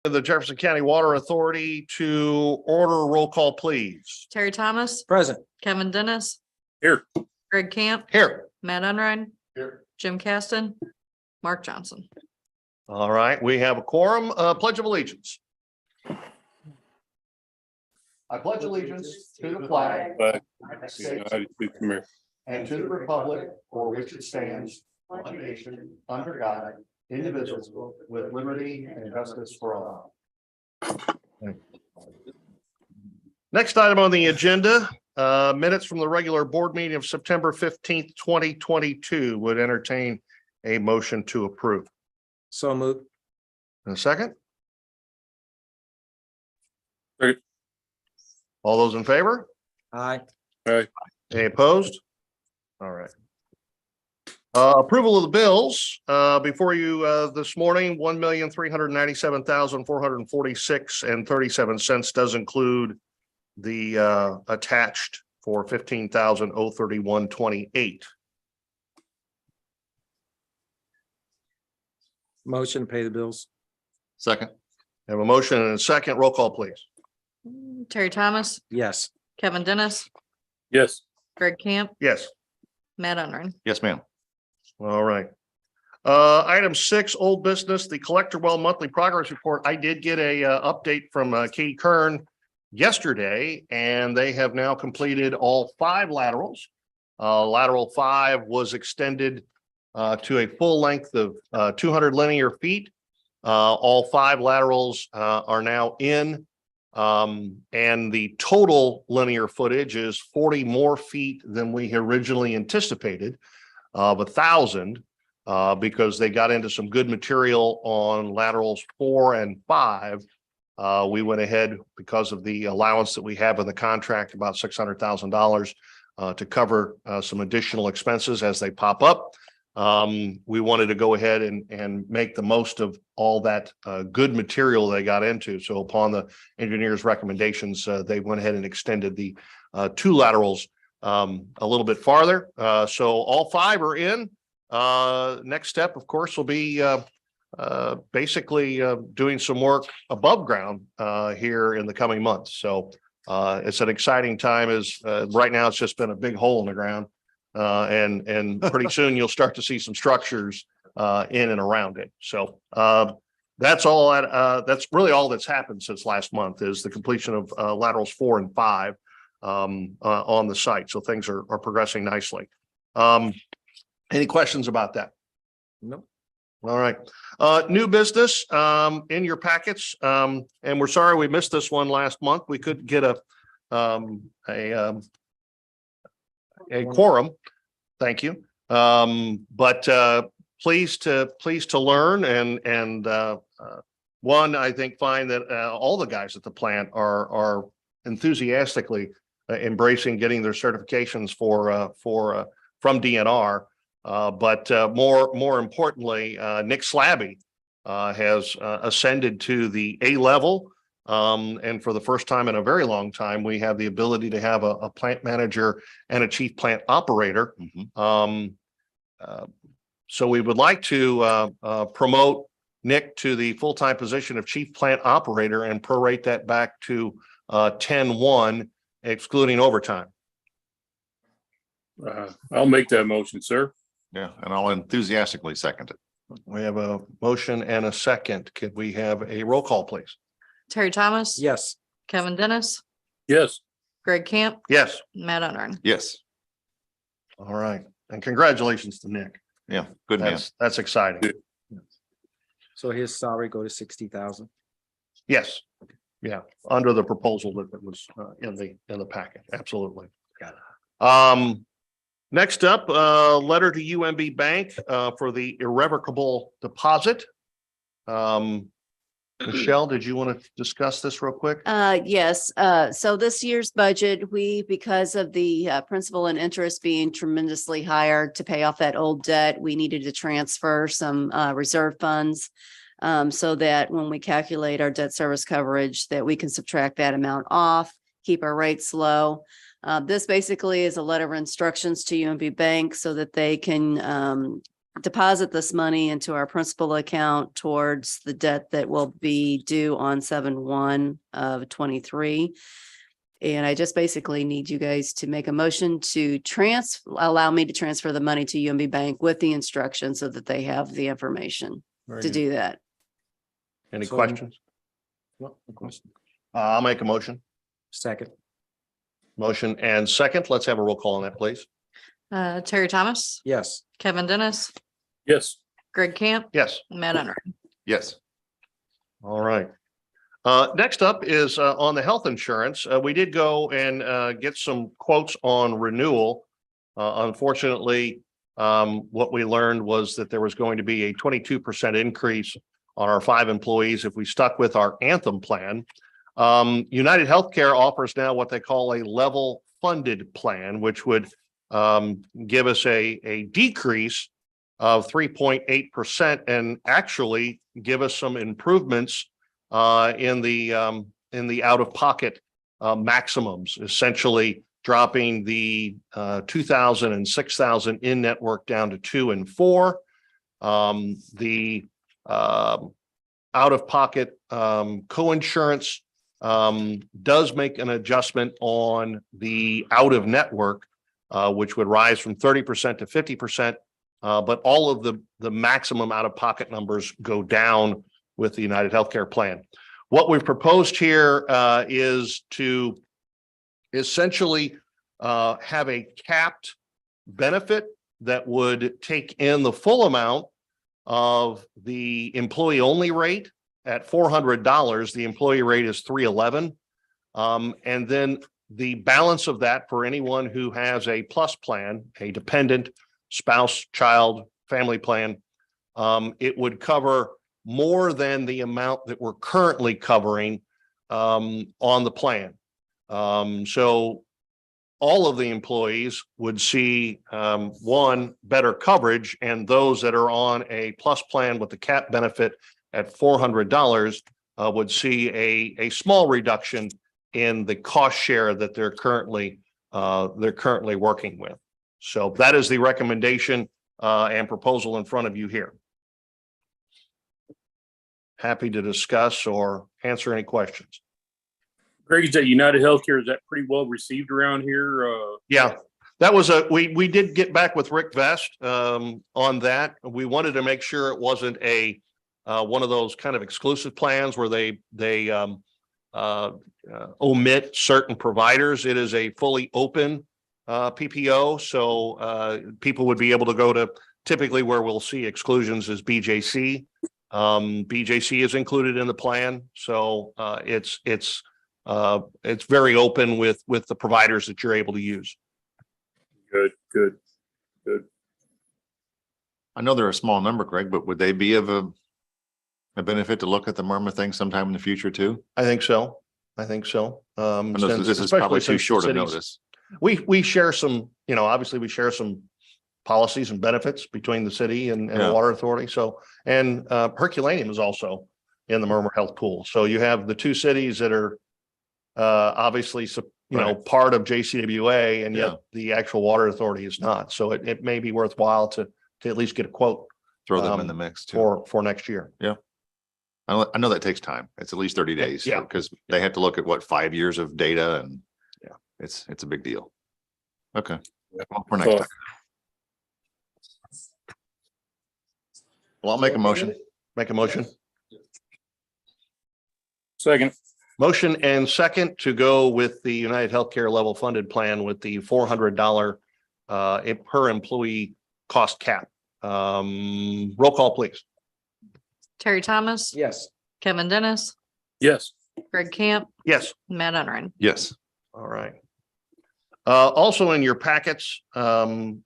The Jefferson County Water Authority to order. Roll call, please. Terry Thomas, Present. Kevin Dennis, Here. Greg Camp, Here. Matt Unrein, Here. Jim Caston, Mark Johnson. All right, we have a quorum. Pledge of allegiance. I pledge allegiance to the flag of the United States and to the republic for which it stands, one nation, under God, indivisible, with liberty and justice for all. Next item on the agenda, minutes from the regular board meeting of September 15th, 2022. Would entertain a motion to approve. So moved. And a second? Second. All those in favor? Aye. Any opposed? All right. Approval of the bills, before you, this morning, $1,397,446.37 does include the, attached for $15,031.28. Motion to pay the bills. Second. Have a motion and a second. Roll call, please. Terry Thomas, Yes. Kevin Dennis, Yes. Greg Camp, Yes. Matt Unrein. Yes, ma'am. All right. Item 6, old business, the collector well monthly progress report. I did get a update from Katie Kern yesterday, and they have now completed all 5 laterals. Lateral 5 was extended to a full length of 200 linear feet. All 5 laterals are now in, and the total linear footage is 40 more feet than we originally anticipated, of 1,000, because they got into some good material on laterals 4 and 5. We went ahead, because of the allowance that we have in the contract, about $600,000 to cover some additional expenses as they pop up. We wanted to go ahead and make the most of all that good material they got into. So upon the engineer's recommendations, they went ahead and extended the 2 laterals a little bit farther. So all 5 are in. Next step, of course, will be basically doing some work above ground here in the coming months. So it's an exciting time. As right now, it's just been a big hole in the ground. And pretty soon you'll start to see some structures in and around it. So that's all that's really all that's happened since last month, is the completion of laterals 4 and 5 on the site. So things are progressing nicely. Any questions about that? No. All right. New business in your packets. And we're sorry we missed this one last month. We couldn't get a quorum. Thank you. But pleased to learn, and one, I think, find that all the guys at the plant are enthusiastically embracing getting their certifications from DNR. But more importantly, Nick Slabby has ascended to the A level. And for the first time in a very long time, we have the ability to have a plant manager and a chief plant operator. So we would like to promote Nick to the full-time position of chief plant operator and prorate that back to 10-1, excluding overtime. I'll make that motion, sir. Yeah, and I'll enthusiastically second it. We have a motion and a second. Could we have a roll call, please? Terry Thomas. Yes. Kevin Dennis, Yes. Greg Camp, Yes. Matt Unrein. Yes. All right. And congratulations to Nick. Yeah, good man. That's exciting. So his salary go to 60,000. Yes. Yeah, under the proposal that was in the packet. Absolutely. Got it. Next up, letter to UMB Bank for the irrevocable deposit. Michelle, did you want to discuss this real quick? Yes. So this year's budget, because of the principal and interest being tremendously higher to pay off that old debt, we needed to transfer some reserve funds so that when we calculate our debt service coverage, that we can subtract that amount off, keep our rates low. This basically is a letter of instructions to UMB Bank so that they can deposit this money into our principal account towards the debt that will be due on 7/1/23. And I just basically need you guys to make a motion to allow me to transfer the money to UMB Bank with the instructions so that they have the information Very to good. do that. Any So- questions? No, no question. I'll make a motion. Second, Motion and second. Let's have a roll call on that, please. Terry Thomas, yes. Kevin Dennis, Yes. Greg Camp, Yes. Matt Under. Yes. All right. Next up is on the health insurance. We did go and get some quotes on renewal. Unfortunately, what we learned was that there was going to be a 22% increase on our 5 employees if we stuck with our Anthem plan. United Healthcare offers now what they call a level funded plan, which would give us a decrease of 3.8% and actually give us some improvements in the out-of-pocket maximums, essentially dropping the 2,000 and 6,000 in-network down to 2 and 4. The out-of-pocket coinsurance does make an adjustment on the out-of-network, which would rise from 30% to 50%. But all of the maximum out-of-pocket numbers go down with the United Healthcare plan. What we've proposed here is to essentially have a capped benefit that would take in the full amount of the employee-only rate at $400. The employee rate is $311. And then the balance of that for anyone who has a plus plan, a dependent, spouse, child, family plan, it would cover more than the amount that we're currently covering on the plan. So all of the employees would see one, better coverage, and those that are on a plus plan with the cap benefit at $400 would see a small reduction in the cost share that they're currently working with. So that is the recommendation and proposal in front of you here. Happy to discuss or answer any questions. Greg, is that United Healthcare, is that pretty well received around here? Yeah, that was we did get back with Rick Vest on that. We wanted to make sure it wasn't a one of those kind of exclusive plans where they omit certain providers. It is a fully open PPO, so people would be able to go to typically where we'll see exclusions is BJC. BJC is included in the plan, so it's very open with the providers that you're able to use. Good. I know they're a small number, Greg, but would they be of a benefit to look at the Merm thing sometime in the future too? I think so. I know This is probably too short a notice. We share some, obviously we share some policies and benefits between the city and the Yeah. water authority. So, and Herculaneum is also in the Merm Health Pool. So you have the 2 cities that are obviously, Right. part of JCWA, and yet Yeah. the actual water authority is not. So it may be worthwhile to at least get a quote Throw them in the mix too. for next year. I know that takes time. It's at least 30 days. Yeah. Because they have to look at 5 years of data and Yeah. it's a big deal. Okay. Yeah. Well, for next time. Well, I'll make a motion. Make a motion. Second. Motion and second to go with the United Healthcare level funded plan with the $400 per employee cost cap. Roll call, please. Terry Thomas, Yes. Kevin Dennis, Yes. Greg Camp, Yes. Matt Under. Yes. All right. Also in your packets,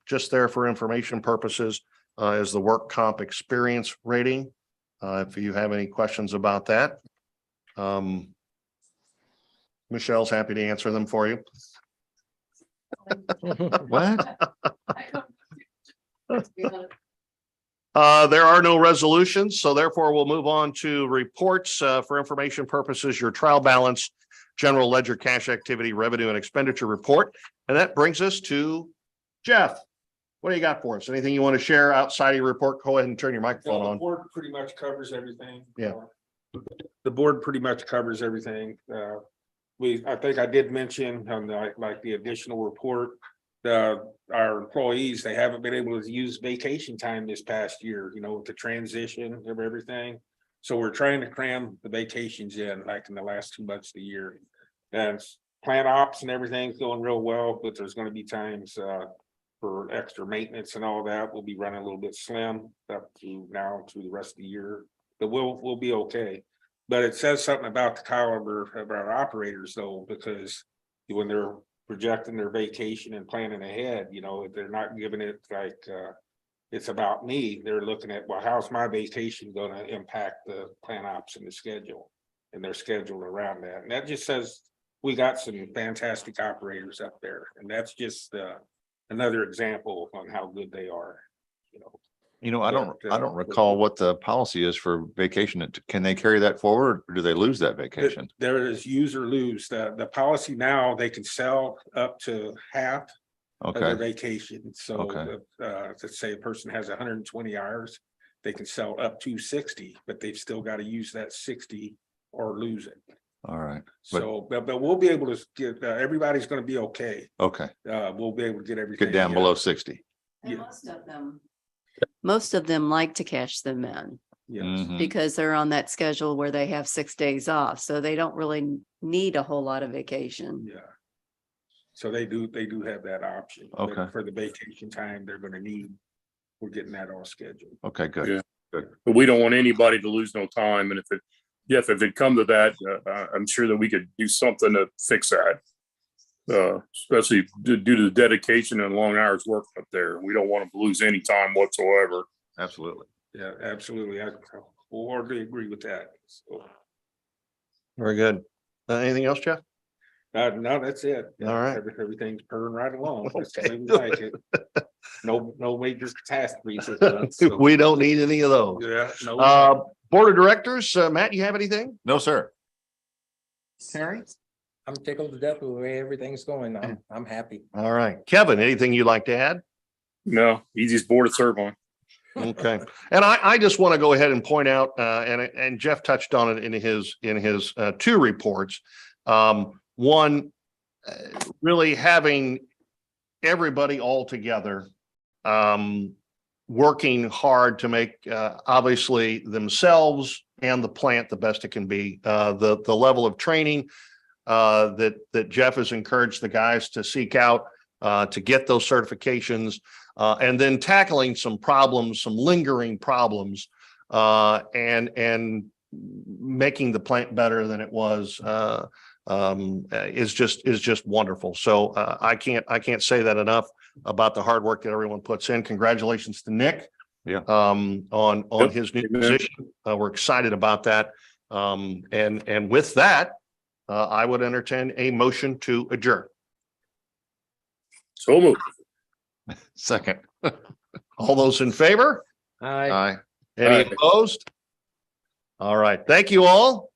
just there for information purposes, is the work comp experience rating. If you have any questions about that. Michelle's happy to answer them for you. What? There are no resolutions, so therefore we'll move on to reports for information purposes, your trial balance, general ledger, cash activity, revenue and expenditure report. And that brings us to Jeff. What do you got for us? Anything you want to share outside of your report? Go ahead and turn your microphone The on. board pretty much covers everything. Yeah. The board pretty much covers everything. I think I did mention on the additional report, our employees, they haven't been able to use vacation time this past year, with the transition of everything. So we're trying to cram the vacations in like in the last 2 months of the year. And plant ops and everything's going real well, but there's going to be times, for extra maintenance and all that, we'll be running a little bit slim up to now to the rest of the year, but we'll be okay. But it says something about the caliber of our operators though, because when they're projecting their vacation and planning ahead, they're not giving it like, it's about me. They're looking at, well, how's my vacation going to impact the plant ops and the schedule and their schedule around that. And that just says we got some fantastic operators up there, and that's just, another example on how good they are, I don't recall what the policy is for vacation. Can they carry that forward or do they lose that vacation? There is use or lose. The policy now, they can sell up to half of their Okay, vacation. So, Okay. Let's say a person has 120 hours, they can sell up to 60, but they've still got to use that 60 or lose it. all right. But- So, but we'll be able to get, everybody's going to be okay. Okay, We'll be able to get everything. get down below 60. And Yeah. most of them like to cash them in Yes. Mhm. because they're on that schedule where they have 6 days off. So they don't really need a whole lot of vacation. Yeah. So they do have that option. But Okay. For the vacation time, they're gonna need, we're getting that all scheduled. Okay, good. Yeah. Good. But we don't want anybody to lose no time. And if it come to that, I'm sure that we could do something to fix that. Especially due to the dedication and long hours worked up there. We don't want them to lose any time whatsoever. Absolutely. Yeah, absolutely. I wholeheartedly agree with that. So, Very good. Anything else, Jeff? no, that's it. All right. Everything's purring right along. That's the Okay, way we like it. No major catastrophes. this month, so, We don't need any of those. Yeah. No. Board of Directors, Matt, you have anything? No, sir. Harry? I'm tickled to death with the way everything's going. I'm happy. All right. Kevin, anything you'd like to add? No, easiest board to serve on. Okay. And I just want to go ahead and point out, and Jeff touched on it in his 2 reports. One, really having everybody all together, working hard to make, obviously themselves and the plant the best it can be. The level of training that Jeff has encouraged the guys to seek out to get those certifications, and then tackling some problems, some lingering problems, and making the plant better than it was is just wonderful. So I can't say that enough about the hard work that everyone puts in. Congratulations to Nick. Yeah. On Yep. his new Amen. position. We're excited about that. And with that, I would entertain a motion to adjourn. So moved. Second. All those in favor? Aye. Aye. Any Aye. opposed? All right. Thank you all.